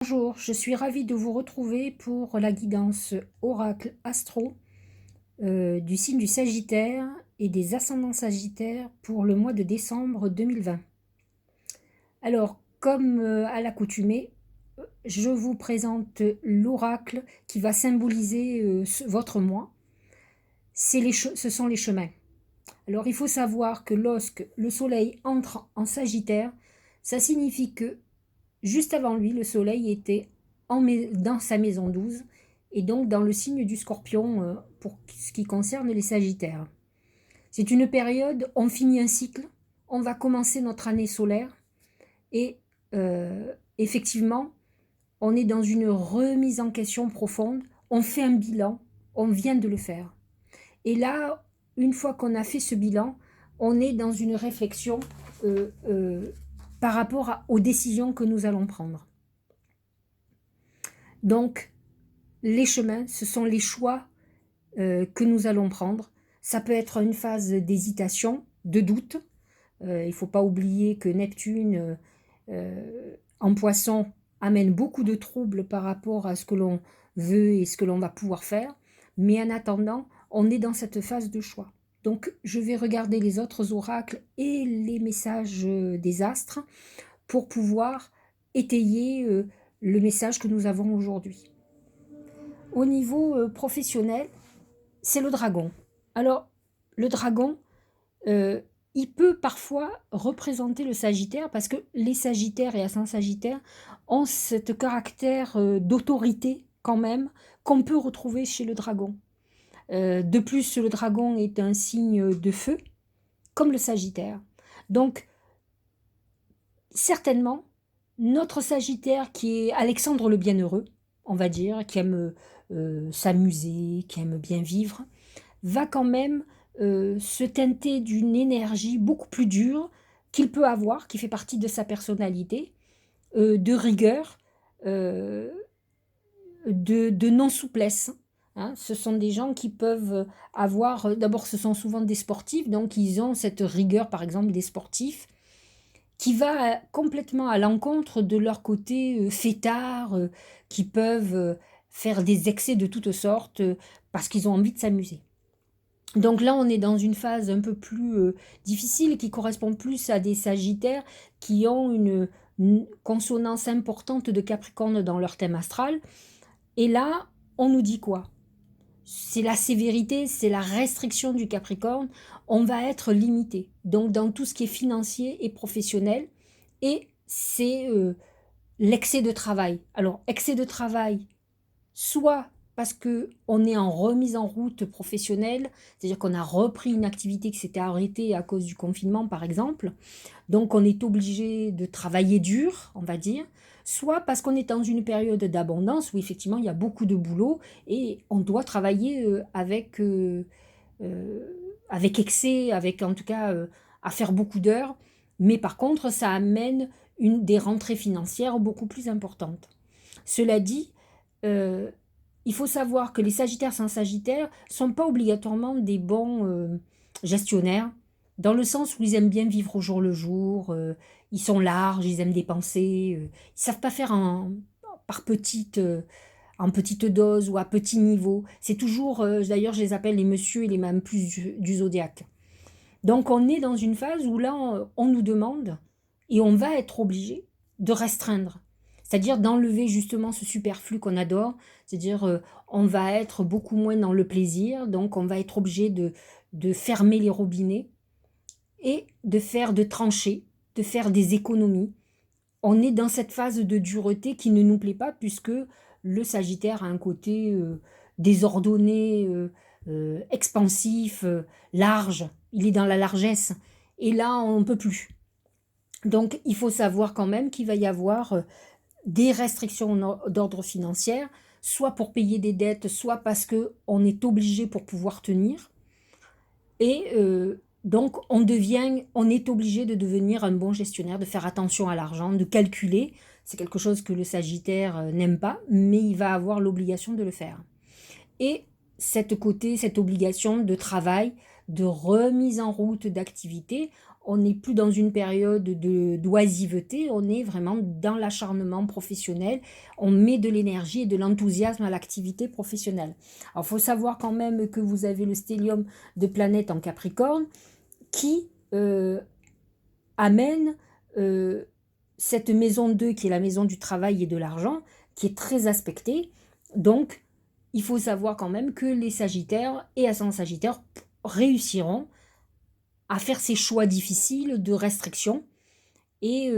Bonjour, je suis ravie de vous retrouver pour la guidance oracle astro du signe du Sagittaire et des ascendants Sagittaires pour le mois de décembre 2020. Alors, comme à l'accoutumée, je vous présente l'oracle qui va symboliser votre mois. Ce sont les chemins. Alors, il faut savoir que lorsque le soleil entre en Sagittaire, ça signifie que juste avant lui, le soleil était dans sa maison 12 et donc dans le signe du Scorpion pour ce qui concerne les Sagittaires. C'est une période, on finit un cycle, on va commencer notre année solaire et effectivement, on est dans une remise en question profonde, on fait un bilan, on vient de le faire. Et là, une fois qu'on a fait ce bilan, on est dans une réflexion par rapport aux décisions que nous allons prendre. Donc, les chemins, ce sont les choix que nous allons prendre. Ça peut être une phase d'hésitation, de doute. Il ne faut pas oublier que Neptune en Poisson amène beaucoup de troubles par rapport à ce que l'on veut et ce que l'on va pouvoir faire. Mais en attendant, on est dans cette phase de choix. Donc, je vais regarder les autres oracles et les messages des astres pour pouvoir étayer le message que nous avons aujourd'hui. Au niveau professionnel, c'est le dragon. Alors, le dragon, il peut parfois représenter le Sagittaire parce que les Sagittaires et ascendants Sagittaires ont ce caractère d'autorité quand même qu'on peut retrouver chez le dragon. De plus, le dragon est un signe de feu, comme le Sagittaire. Donc, certainement, notre Sagittaire qui est Alexandre le Bienheureux, on va dire, qui aime s'amuser, qui aime bien vivre, va quand même se teinter d'une énergie beaucoup plus dure qu'il peut avoir, qui fait partie de sa personnalité, de rigueur, euh, de non-souplesse. Hein. Ce sont des gens qui peuvent avoir, d'abord ce sont souvent des sportifs, donc ils ont cette rigueur par exemple des sportifs, qui va complètement à l'encontre de leur côté fêtard, qui peuvent faire des excès de toutes sortes parce qu'ils ont envie de s'amuser. Donc là, on est dans une phase un peu plus difficile qui correspond plus à des Sagittaires qui ont une consonance importante de Capricorne dans leur thème astral. Et là, on nous dit quoi? C'est la sévérité, c'est la restriction du Capricorne. On va être limité. Donc dans tout ce qui est financier et professionnel. Et c'est l'excès de travail. Alors, excès de travail, soit parce qu'on est en remise en route professionnelle, c'est-à-dire qu'on a repris une activité qui s'était arrêtée à cause du confinement, par exemple. Donc, on est obligé de travailler dur, on va dire. Soit parce qu'on est dans une période d'abondance où effectivement il y a beaucoup de boulot et on doit travailler avec excès, avec en tout cas à faire beaucoup d'heures. Mais par contre, ça amène des rentrées financières beaucoup plus importantes. Cela dit, euh, il faut savoir que les Sagittaires sans Sagittaire ne sont pas obligatoirement des bons gestionnaires, dans le sens où ils aiment bien vivre au jour le jour, ils sont larges, ils aiment dépenser, ils ne savent pas faire en petite dose ou à petit niveau. C'est toujours, d'ailleurs je les appelle les messieurs et les mêmes plus du zodiaque. Donc on est dans une phase où là, on nous demande et on va être obligé de restreindre. C'est-à-dire d'enlever justement ce superflu qu'on adore. C'est-à-dire on va être beaucoup moins dans le plaisir. Donc on va être obligé de fermer les robinets et de trancher, de faire des économies. On est dans cette phase de dureté qui ne nous plaît pas puisque le Sagittaire a un côté désordonné, expansif, large. Il est dans la largesse. Et là, on ne peut plus. Donc, il faut savoir quand même qu'il va y avoir des restrictions d'ordre financier, soit pour payer des dettes, soit parce qu'on est obligé pour pouvoir tenir. Et donc, on est obligé de devenir un bon gestionnaire, de faire attention à l'argent, de calculer. C'est quelque chose que le Sagittaire n'aime pas, mais il va avoir l'obligation de le faire. Et cette obligation de travail, de remise en route d'activité, on n'est plus dans une période d'oisiveté, on est vraiment dans l'acharnement professionnel, on met de l'énergie et de l'enthousiasme à l'activité professionnelle. Alors, il faut savoir quand même que vous avez le stellium de planète en Capricorne qui amène euh, cette maison 2 qui est la maison du travail et de l'argent, qui est très aspectée. Donc, il faut savoir quand même que les Sagittaires et ascendants Sagittaires réussiront à faire ces choix difficiles de restriction et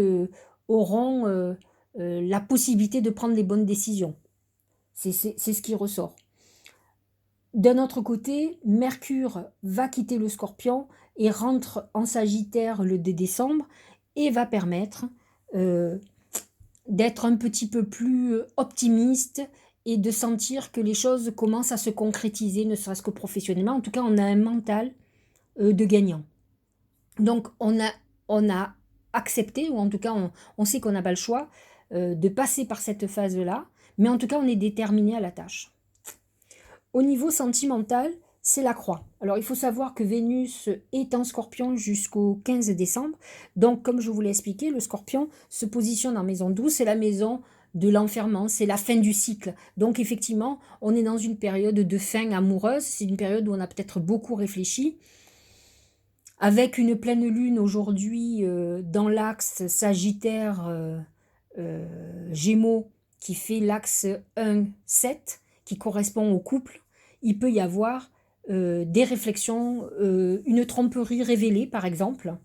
auront la possibilité de prendre les bonnes décisions. C'est ce qui ressort. D'un autre côté, Mercure va quitter le Scorpion et rentre en Sagittaire le 2 décembre et va permettre euh, d'être un petit peu plus optimiste et de sentir que les choses commencent à se concrétiser, ne serait-ce que professionnellement. En tout cas, on a un mental de gagnant. Donc, on a accepté, ou en tout cas, on sait qu'on n'a pas le choix de passer par cette phase-là, mais en tout cas, on est déterminé à la tâche. Au niveau sentimental, c'est la croix. Alors, il faut savoir que Vénus est en Scorpion jusqu'au 15 décembre. Donc, comme je vous l'ai expliqué, le Scorpion se positionne en maison 12, c'est la maison de l'enfermement, c'est la fin du cycle. Donc, effectivement, on est dans une période de fin amoureuse. C'est une période où on a peut-être beaucoup réfléchi. Avec une pleine lune aujourd'hui dans l'axe Sagittaire Gémeaux qui fait l'axe 1-7, qui correspond au couple, il peut y avoir des réflexions, une tromperie révélée par exemple.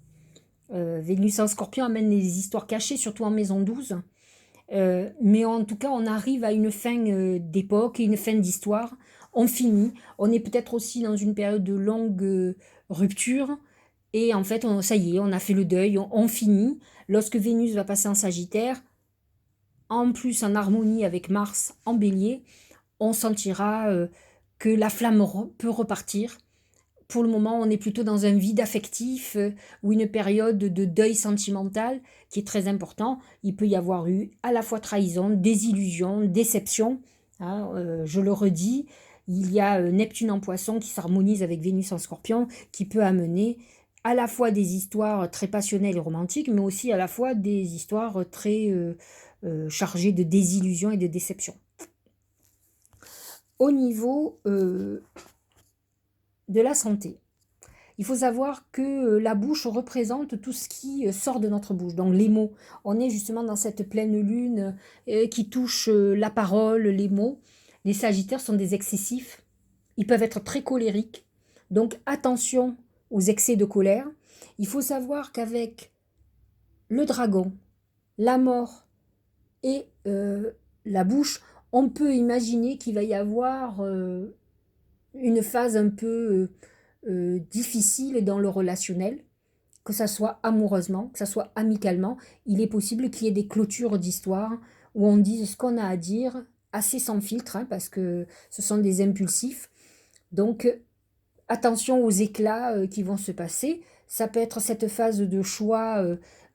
Vénus en Scorpion amène les histoires cachées, surtout en maison 12. Mais en tout cas, on arrive à une fin d'époque et une fin d'histoire. On finit. On est peut-être aussi dans une période de longue rupture. Et en fait, ça y est, on a fait le deuil, on finit. Lorsque Vénus va passer en Sagittaire, en plus en harmonie avec Mars en Bélier, on sentira que la flamme peut repartir. Pour le moment, on est plutôt dans un vide affectif ou une période de deuil sentimental qui est très important. Il peut y avoir eu à la fois trahison, désillusion, déception. Hein, je le redis, il y a Neptune en Poisson qui s'harmonise avec Vénus en Scorpion, qui peut amener à la fois des histoires très passionnelles et romantiques, mais aussi à la fois des histoires très chargées de désillusion et de déception. Au niveau de la santé, il faut savoir que la bouche représente tout ce qui sort de notre bouche. Donc les mots, on est justement dans cette pleine lune qui touche la parole, les mots. Les Sagittaires sont des excessifs. Ils peuvent être très colériques. Donc attention aux excès de colère. Il faut savoir qu'avec le dragon, la mort et la bouche, on peut imaginer qu'il va y avoir une phase un peu difficile dans le relationnel, que ça soit amoureusement, que ça soit amicalement. Il est possible qu'il y ait des clôtures d'histoire où on dise ce qu'on a à dire, assez sans filtre, hein, parce que ce sont des impulsifs. Donc, attention aux éclats qui vont se passer. Ça peut être cette phase de choix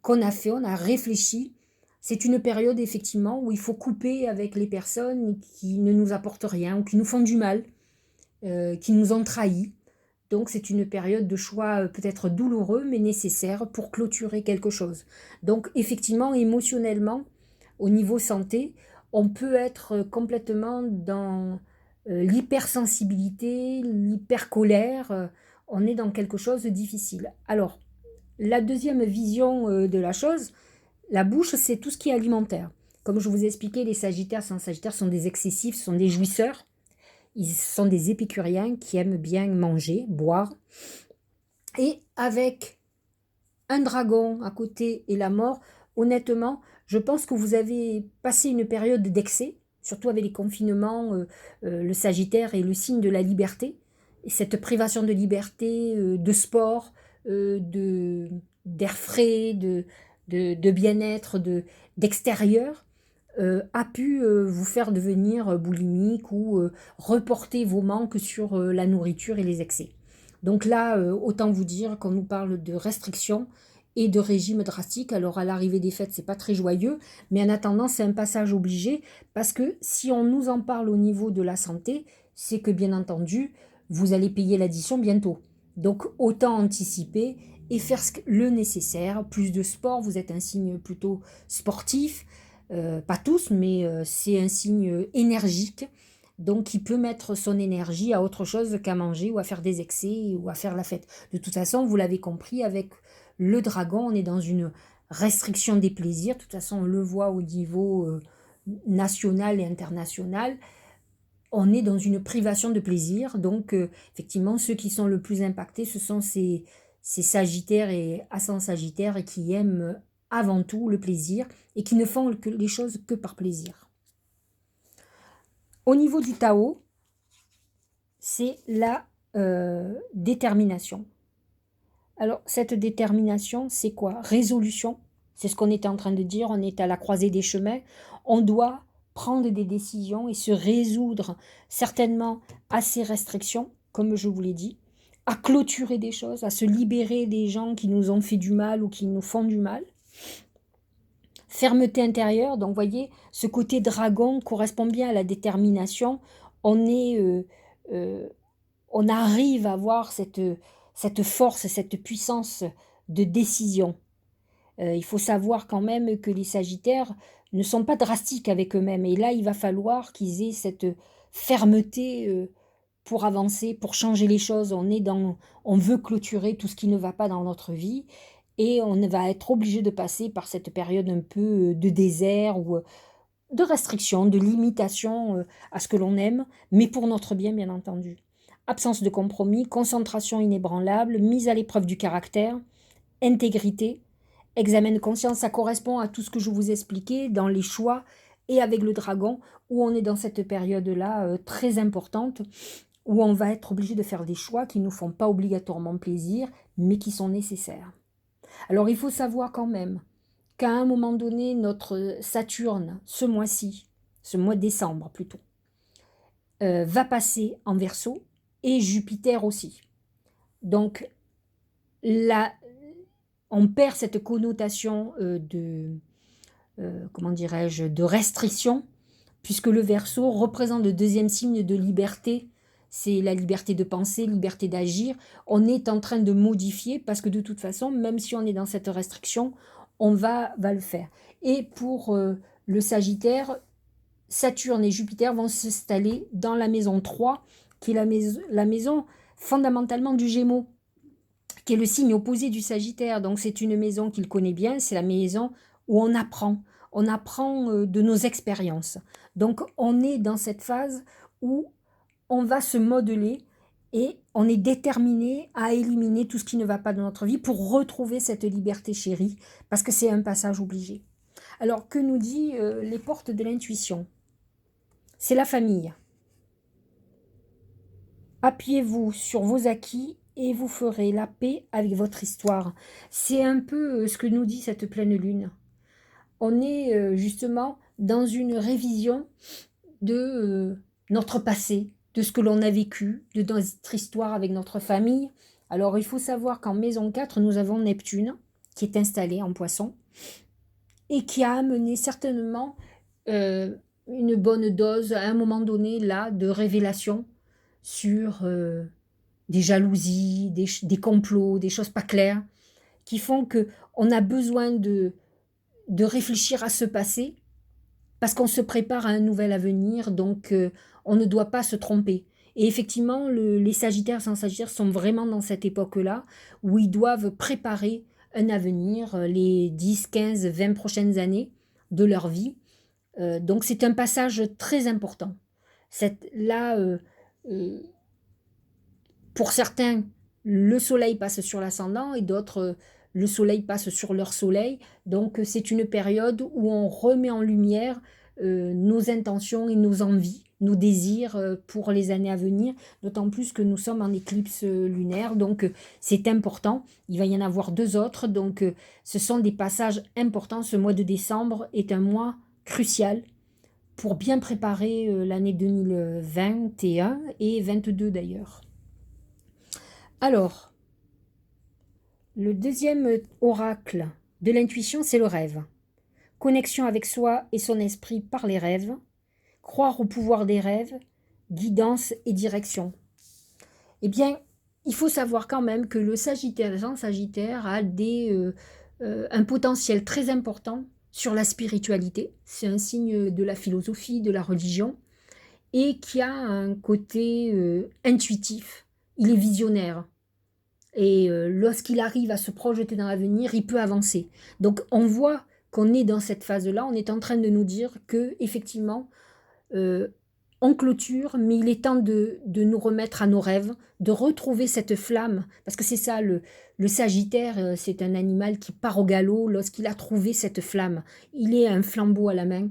qu'on a fait, on a réfléchi. C'est une période effectivement où il faut couper avec les personnes qui ne nous apportent rien ou qui nous font du mal, qui nous ont trahis. Donc c'est une période de choix peut-être douloureux mais nécessaire pour clôturer quelque chose. Donc effectivement, émotionnellement, au niveau santé, on peut être complètement dans l'hypersensibilité, l'hypercolère. On est dans quelque chose de difficile. Alors, la deuxième vision de la chose, la bouche, c'est tout ce qui est alimentaire. Comme je vous ai expliqué, les Sagittaires sans Sagittaires sont des excessifs, sont des jouisseurs. Ils sont des épicuriens qui aiment bien manger, boire. Et avec un dragon à côté et la mort, honnêtement, je pense que vous avez passé une période d'excès, surtout avec les confinements. Le Sagittaire est le signe de la liberté. Et cette privation de liberté, de sport, d'air frais, de bien-être, d'extérieur, a pu vous faire devenir boulimique ou reporter vos manques sur la nourriture et les excès. Donc là, autant vous dire qu'on nous parle de restrictions et de régime drastique. Alors à l'arrivée des fêtes, c'est pas très joyeux, mais en attendant, c'est un passage obligé parce que si on nous en parle au niveau de la santé, c'est que bien entendu, vous allez payer l'addition bientôt. Donc autant anticiper et faire le nécessaire. Plus de sport, vous êtes un signe plutôt sportif, pas tous, mais c'est un signe énergique, donc il peut mettre son énergie à autre chose qu'à manger ou à faire des excès ou à faire la fête. De toute façon, vous l'avez compris, avec le dragon, on est dans une restriction des plaisirs. De toute façon, on le voit au niveau national et international. On est dans une privation de plaisir. Donc, effectivement, ceux qui sont le plus impactés, ce sont ces sagittaires et ascendants sagittaires et qui aiment avant tout le plaisir et qui ne font les choses que par plaisir. Au niveau du Tao, c'est la détermination. Alors, cette détermination, c'est quoi? Résolution. C'est ce qu'on était en train de dire. On est à la croisée des chemins. On doit prendre des décisions et se résoudre certainement à ces restrictions, comme je vous l'ai dit, à clôturer des choses, à se libérer des gens qui nous ont fait du mal ou qui nous font du mal. Fermeté intérieure, donc vous voyez, ce côté dragon correspond bien à la détermination. On arrive à avoir cette force, cette puissance de décision. Il faut savoir quand même que les Sagittaires ne sont pas drastiques avec eux-mêmes. Et là, il va falloir qu'ils aient cette fermeté pour avancer, pour changer les choses. On veut clôturer tout ce qui ne va pas dans notre vie. Et on va être obligé de passer par cette période un peu de désert ou de restriction, de limitation à ce que l'on aime, mais pour notre bien entendu. Absence de compromis, concentration inébranlable, mise à l'épreuve du caractère, intégrité, examen de conscience, ça correspond à tout ce que je vous expliquais dans les choix et avec le dragon, où on est dans cette période-là très importante, où on va être obligé de faire des choix qui ne nous font pas obligatoirement plaisir, mais qui sont nécessaires. Alors il faut savoir quand même qu'à un moment donné, notre Saturne, ce mois-ci, ce mois de décembre plutôt, va passer en Verseau, et Jupiter aussi. Donc, là, on perd cette connotation comment dirais-je, de restriction, puisque le Verseau représente le deuxième signe de liberté. C'est la liberté de penser, liberté d'agir. On est en train de modifier, parce que de toute façon, même si on est dans cette restriction, on va le faire. Et pour le Sagittaire, Saturne et Jupiter vont s'installer dans la maison 3, qui est la maison fondamentalement du Gémeaux, qui est le signe opposé du Sagittaire. Donc c'est une maison qu'il connaît bien, c'est la maison où on apprend de nos expériences. Donc on est dans cette phase où on va se modeler et on est déterminé à éliminer tout ce qui ne va pas dans notre vie pour retrouver cette liberté chérie, parce que c'est un passage obligé. Alors que nous dit les portes de l'intuition? C'est la famille. Appuyez-vous sur vos acquis et vous ferez la paix avec votre histoire. C'est un peu ce que nous dit cette pleine lune. On est justement dans une révision de notre passé, de ce que l'on a vécu, de notre histoire avec notre famille. Alors il faut savoir qu'en maison 4, nous avons Neptune, qui est installé en Poisson, et qui a amené certainement une bonne dose, à un moment donné, là, de révélation sur des jalousies, des complots, des choses pas claires, qui font qu'on a besoin de réfléchir à ce passé, parce qu'on se prépare à un nouvel avenir, donc on ne doit pas se tromper. Et effectivement, les Sagittaires sans Sagittaires sont vraiment dans cette époque-là, où ils doivent préparer un avenir, les 10, 15, 20 prochaines années de leur vie. Donc c'est un passage très important. Là, pour certains, le soleil passe sur l'ascendant et d'autres, le soleil passe sur leur soleil. Donc c'est une période où on remet en lumière nos intentions et nos envies, nos désirs pour les années à venir, d'autant plus que nous sommes en éclipse lunaire, donc c'est important. Il va y en avoir 2 autres, donc ce sont des passages importants. Ce mois de décembre est un mois crucial pour bien préparer l'année 2021 et 2022 d'ailleurs. Alors, le deuxième oracle de l'intuition, c'est le rêve. Connexion avec soi et son esprit par les rêves, croire au pouvoir des rêves, guidance et direction. Eh bien, il faut savoir quand même que le Sagittaire, Jean Sagittaire, a un potentiel très important sur la spiritualité. C'est un signe de la philosophie, de la religion, et qui a un côté intuitif. Il est visionnaire. Et lorsqu'il arrive à se projeter dans l'avenir, il peut avancer. Donc on voit qu'on est dans cette phase-là, on est en train de nous dire que effectivement, euh, on clôture, mais il est temps de nous remettre à nos rêves, de retrouver cette flamme, parce que c'est ça, le Sagittaire, c'est un animal qui part au galop lorsqu'il a trouvé cette flamme. Il est un flambeau à la main,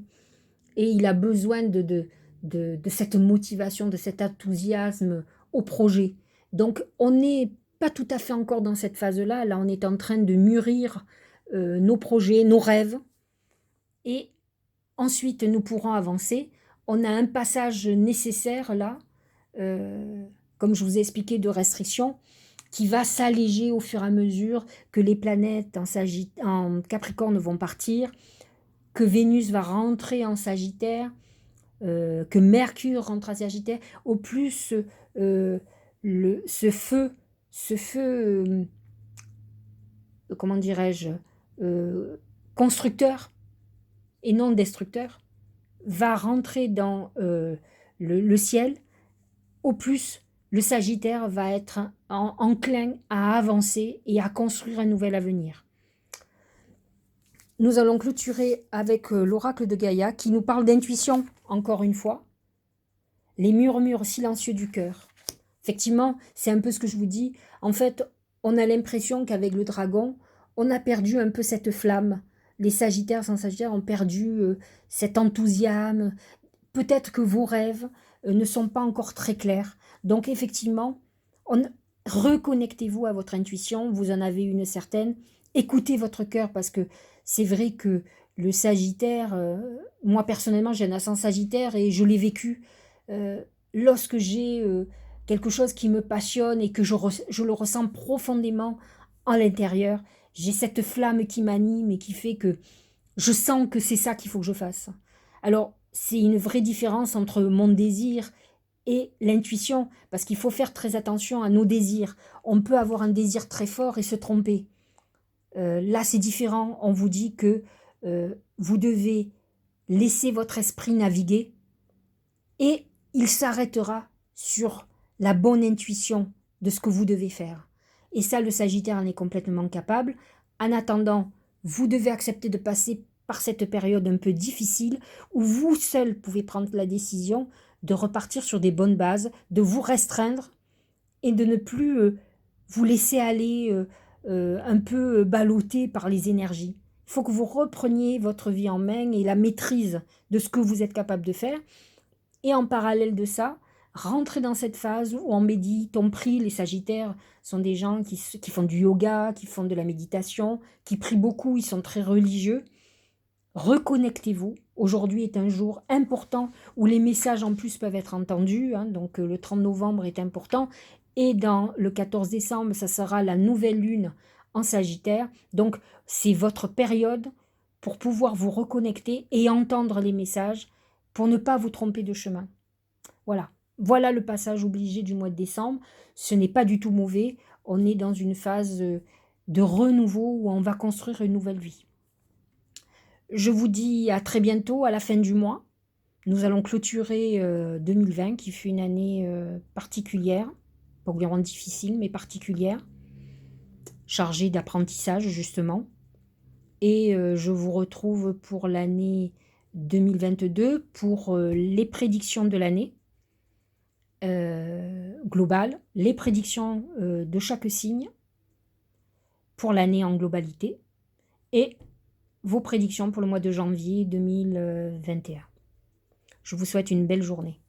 et il a besoin de cette motivation, de cet enthousiasme au projet. Donc on n'est pas tout à fait encore dans cette phase-là, là on est en train de mûrir nos projets, nos rêves, et ensuite nous pourrons avancer. On a un passage nécessaire là, euh, comme je vous ai expliqué, de restriction, qui va s'alléger au fur et à mesure que les planètes en Capricorne vont partir, que Vénus va rentrer en Sagittaire, que Mercure rentre en Sagittaire. Au plus, ce feu, comment dirais-je, euh, constructeur et non destructeur, va rentrer dans le ciel, au plus le Sagittaire va être enclin à avancer et à construire un nouvel avenir. Nous allons clôturer avec l'oracle de Gaïa qui nous parle d'intuition, encore une fois, les murmures silencieux du cœur. Effectivement, c'est un peu ce que je vous dis. En fait, on a l'impression qu'avec le dragon, on a perdu un peu cette flamme. Les Sagittaires sans Sagittaire ont perdu cet enthousiasme. Peut-être que vos rêves ne sont pas encore très clairs. Donc effectivement, reconnectez-vous à votre intuition, vous en avez une certaine. Écoutez votre cœur parce que c'est vrai que le Sagittaire, moi personnellement j'ai un ascendant Sagittaire et je l'ai vécu. Euh, Lorsque j'ai quelque chose qui me passionne et que je le ressens profondément à l'intérieur, j'ai cette flamme qui m'anime et qui fait que je sens que c'est ça qu'il faut que je fasse. Alors, c'est une vraie différence entre mon désir et l'intuition, parce qu'il faut faire très attention à nos désirs. On peut avoir un désir très fort et se tromper. Là, c'est différent. On vous dit que vous devez laisser votre esprit naviguer et il s'arrêtera sur la bonne intuition de ce que vous devez faire. Et ça, le Sagittaire en est complètement capable. En attendant, vous devez accepter de passer par cette période un peu difficile où vous seul pouvez prendre la décision de repartir sur des bonnes bases, de vous restreindre et de ne plus vous laisser aller un peu ballotté par les énergies. Il faut que vous repreniez votre vie en main et la maîtrise de ce que vous êtes capable de faire. Et en parallèle de ça, rentrer dans cette phase où on médite, on prie. Les Sagittaires sont des gens qui font du yoga, qui font de la méditation, qui prient beaucoup, ils sont très religieux. Reconnectez-vous. Aujourd'hui est un jour important où les messages en plus peuvent être entendus. Hein, donc le 30 novembre est important. Et dans le 14 décembre, ça sera la nouvelle lune en Sagittaire. Donc c'est votre période pour pouvoir vous reconnecter et entendre les messages pour ne pas vous tromper de chemin. Voilà. Voilà le passage obligé du mois de décembre. Ce n'est pas du tout mauvais. On est dans une phase de renouveau où on va construire une nouvelle vie. Je vous dis à très bientôt, à la fin du mois. Nous allons clôturer 2020, qui fut une année particulière, pas vraiment difficile, mais particulière, chargée d'apprentissage, justement. Et je vous retrouve pour l'année 2022 pour les prédictions de l'année globale, les prédictions de chaque signe pour l'année en globalité et vos prédictions pour le mois de janvier 2021. Je vous souhaite une belle journée.